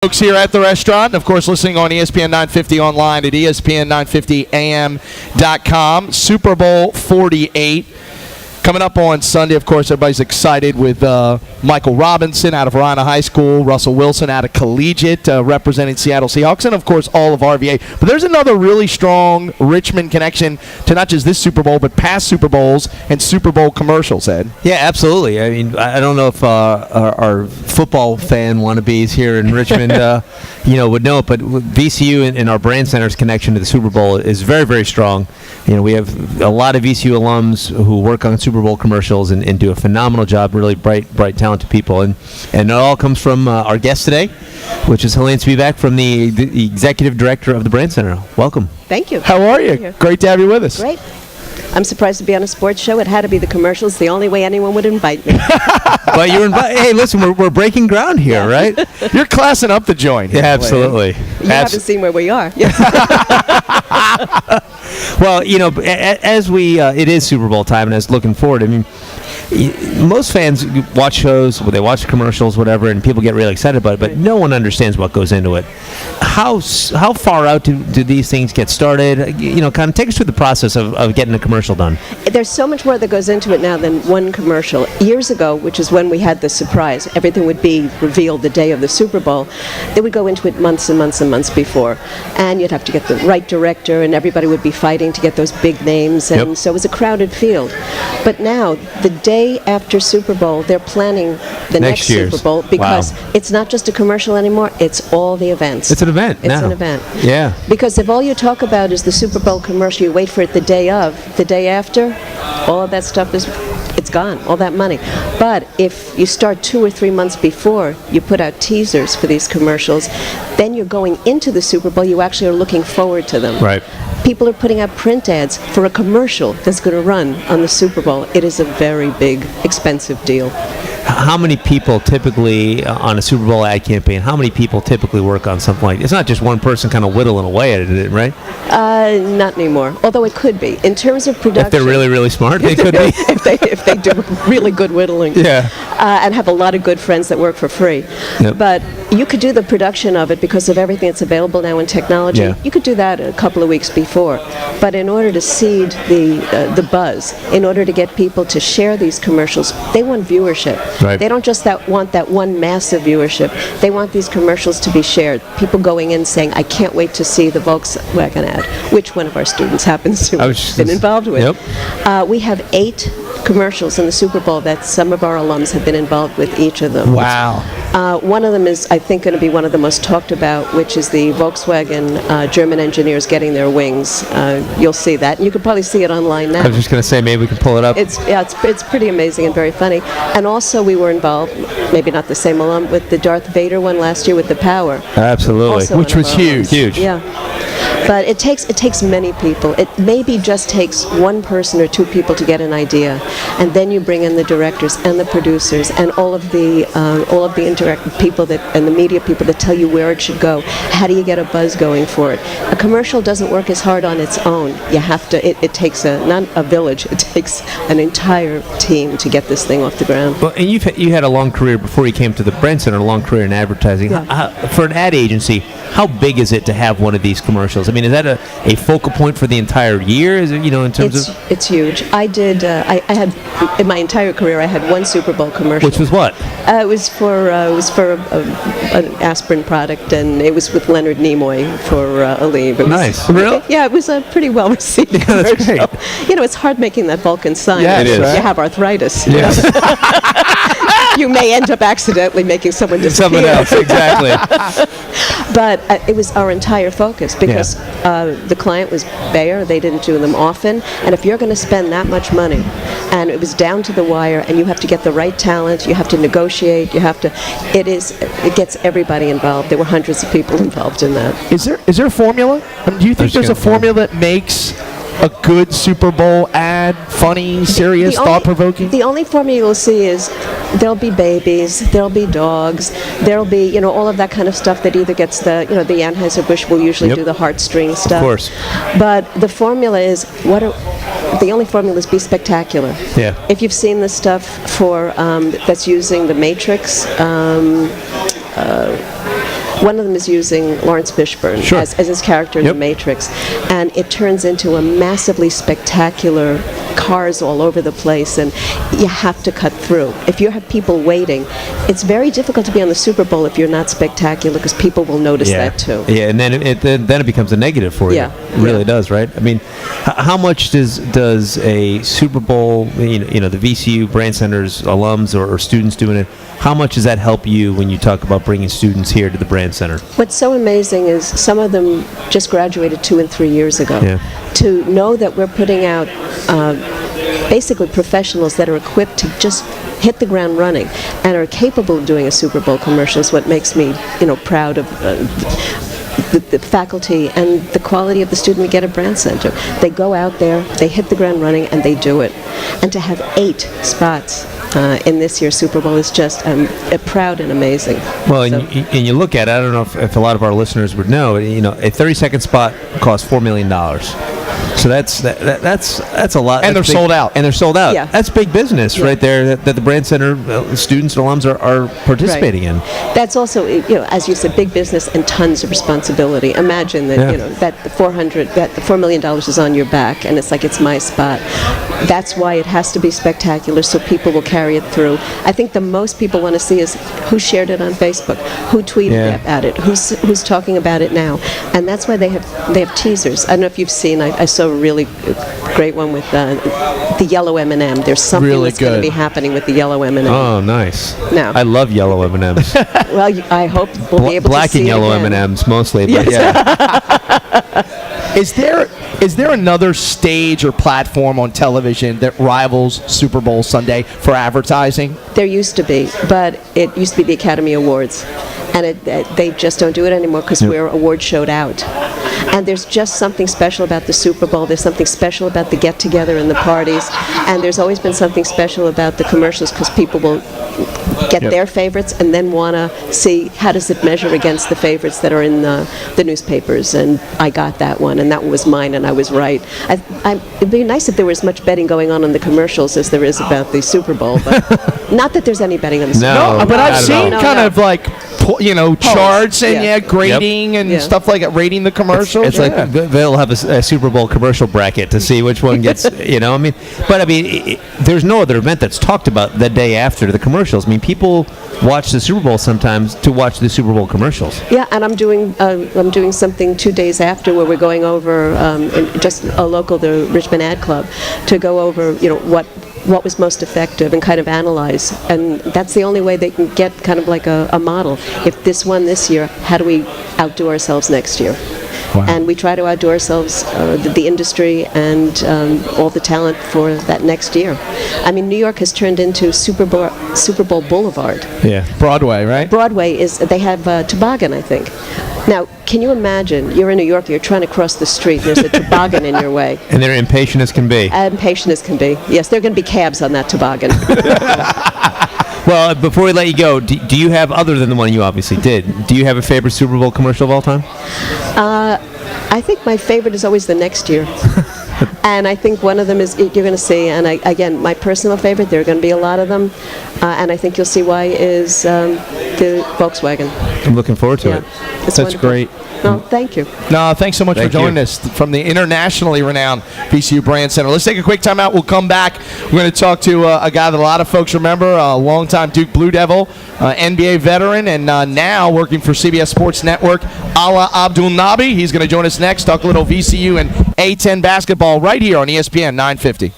Folks here at the restaurant, of course, listening on ESPN 950 online at ESPN950am.com. Super Bowl 48 coming up on Sunday. Of course, everybody's excited with Michael Robinson out of Rana High School, Russell Wilson out of Collegiate representing Seattle Seahawks, and, of course, all of RVA. But there's another really strong Richmond connection to not just this Super Bowl, but past Super Bowls and Super Bowl commercials, Ed. Yeah, absolutely. I mean, I don't know if our football fan wannabes here in Richmond would know it, but VCU and our brand center's connection to the Super Bowl is very, very strong. You know, we have a lot of VCU alums who work on Super Bowl commercials and do a phenomenal job, really bright, talented people. And it all comes from our guest today, which is Helayne Spivak from the Executive Director of the Brand Center. Welcome. Thank you. How are you? Great to have you with us. Great. I'm surprised to be on a sports show. It had to be the commercials. The only way anyone would invite me. But you're invited. Hey, listen, we're breaking ground here, right? You're classing up the joint. Yeah, absolutely. You haven't seen where we are. Well, you know, as it is Super Bowl time, and as looking forward, I mean, most fans watch shows, they watch commercials, whatever, and people get really excited about it, but no one understands what goes into it. How far out do these things get started? You know, kind of take us through the process of getting a commercial done. There's so much more that goes into it now than one commercial. Years ago, which is when we had the surprise, everything would be revealed the day of the Super Bowl. They would go into it months and months and months before, and you'd have to get the right director, and everybody would be fighting to get those big names, and so it was a crowded field. But now, the day after Super Bowl, they're planning the next Super Bowl because it's not just a commercial anymore, it's all the events. It's an event now. It's an event. Yeah. Because if all you talk about is the Super Bowl commercial, you wait for it the day of, the day after, all of that stuff it's gone, all that money. But if you start 2 or 3 months before, you put out teasers for these commercials, then you're going into the Super Bowl, you actually are looking forward to them. Right. People are putting out print ads for a commercial that's going to run on the Super Bowl. It is a very big, expensive deal. How many people typically, on a Super Bowl ad campaign, how many people typically work on something like this? It's not just one person kind of whittling away at it, right? Not anymore, although it could be. In terms of production... If they're really, really smart, they could be. if they do really good whittling. Yeah. And have a lot of good friends that work for free. Yep. But you could do the production of it because of everything that's available now in technology. Yeah. You could do that a couple of weeks before. But in order to seed the buzz, in order to get people to share these commercials, they want viewership. Right. They don't just want that one massive viewership. They want these commercials to be shared. People going in saying, I can't wait to see the Volkswagen ad, which one of our students happens to have been involved with. Yep. We have 8 commercials in the Super Bowl that some of our alums have been involved with each of them. Wow. One of them is, I think, going to be one of the most talked about, which is the Volkswagen German engineers getting their wings. You'll see that. You could probably see it online now. I was just going to say, maybe we can pull it up. It's pretty amazing and very funny. And also we were involved, maybe not the same alum, with the Darth Vader one last year with the Power. Absolutely. Also which was huge. Huge. Yeah. But it takes many people. It maybe just takes one person or 2 people to get an idea, and then you bring in the directors and the producers and all of the interactive people and the media people that tell you where it should go. How do you get a buzz going for it? A commercial doesn't work as hard on its own. You have to. It takes not a village. It takes an entire team to get this thing off the ground. Well, and you had a long career before you came to the Brand Center, a long career in advertising. Yeah. For an ad agency, how big is it to have one of these commercials? I mean, is that a focal point for the entire year? Is it, in terms of? It's huge. I did. I had in my entire career. I had one Super Bowl commercial. Which was what? It was for an aspirin product, and it was with Leonard Nimoy for Aleve. Nice. Really? Yeah, it was a pretty well received commercial. That's great. You know, it's hard making that Vulcan sign. Yeah, it is. You have arthritis. Yes. You may end up accidentally making someone disappear. Someone else, exactly. But it was our entire focus because the client was Bayer. They didn't do them often. And if you're going to spend that much money, and it was down to the wire, and you have to get the right talent, you have to negotiate, it gets everybody involved. There were hundreds of people involved in that. Is there a formula? I mean, do you think there's a formula that makes a good Super Bowl ad funny, serious, thought-provoking? The only formula you'll see is there'll be babies, there'll be dogs, there'll be, all of that kind of stuff that either gets the Anheuser-Busch will usually do the heartstring stuff. Of course. But the formula is, the only formula is be spectacular. Yeah. If you've seen the stuff for, that's using the Matrix, One of them is using Lawrence Fishburne Sure. as his character in Yep. The Matrix, and it turns into a massively spectacular cars all over the place, and you have to cut through. If you have people waiting, it's very difficult to be on the Super Bowl if you're not spectacular, because people will notice that too. Yeah, and then it becomes a negative for you. Yeah. It really does, right? I mean, how much does a Super Bowl, the VCU Brand Center's alums or students doing it, how much does that help you when you talk about bringing students here to the Brand Center? What's so amazing is some of them just graduated 2 and 3 years ago. Yeah. To know that we're putting out basically professionals that are equipped to just hit the ground running and are capable of doing a Super Bowl commercial is what makes me, proud of the faculty and the quality of the student we get at Brand Center. They go out there, they hit the ground running, and they do it. And to have 8 spots in this year's Super Bowl is just proud and amazing. Well, and you look at it, I don't know if a lot of our listeners would know, a 30-second spot costs $4 million. So that's a lot. And they're sold out. And they're sold out. Yeah. That's big business right there that the Brand Center students and alums are participating in. That's also, as you said, big business and tons of responsibility. Imagine that, that the $4 million is on your back, and it's like it's my spot. That's why it has to be spectacular, so people will carry it through. I think the most people want to see is who shared it on Facebook, who tweeted about it, who's talking about it now, and that's why they have teasers. I don't know if you've seen. I saw a really great one with the yellow M&M. There's something Really that's going to be happening with the yellow M&M. Oh, nice. No. I love yellow M&Ms. Well, I hope we'll be able Black to see and yellow it again. M&Ms mostly, but yeah. Is there another stage or platform on television that rivals Super Bowl Sunday for advertising? There used to be, but it used to be the Academy Awards, and they just don't do it anymore because we're award showed out. And there's just something special about the Super Bowl. There's something special about the get-together and the parties, and there's always been something special about the commercials because people will get their favorites and then want to see how does it measure against the favorites that are in the newspapers. And I got that one, and that one was mine, and I was right. It'd be nice if there was as much betting going on in the commercials as there is about the Super Bowl, but not that there's any betting on the Super Bowl. No, But I've not at seen all. kind of like charts and grading and stuff like that, rating the commercials. It's like they'll have a Super Bowl commercial bracket to see which one gets, there's no other event that's talked about the day after the commercials. I mean, people watch the Super Bowl sometimes to watch the Super Bowl commercials. Yeah, and I'm doing something 2 days after where we're going over just a local, the Richmond Ad Club, to go over what was most effective and kind of analyze. And that's the only way they can get kind of like a model. If this won this year, how do we outdo ourselves next year? Wow. And we try to outdo ourselves, the industry and all the talent for that next year. I mean, New York has turned into Super Bowl Boulevard. Yeah. Broadway, right? Broadway they have toboggan, I think. Now, can you imagine, you're in New York, you're trying to cross the street, there's a toboggan in your way. And they're impatient as can be. Impatient as can be. Yes, there are going to be cabs on that toboggan. Well, before we let you go, do you have, other than the one you obviously did, do you have a favorite Super Bowl commercial of all time? I think my favorite is always the next year. And I think one of them is, you're going to see, and again, my personal favorite, there are going to be a lot of them, and I think you'll see why, is the Volkswagen. I'm looking forward to it. It's That's wonderful. great. Well, thank you. No, thanks so much Thank for joining you. us from the internationally renowned VCU Brand Center. Let's take a quick time out. We'll come back. We're going to talk to a guy that a lot of folks remember, a longtime Duke Blue Devil, NBA veteran, and now working for CBS Sports Network, Ala Abdul Nabi. He's going to join us next, talk a little VCU and A10 basketball right here on ESPN 950.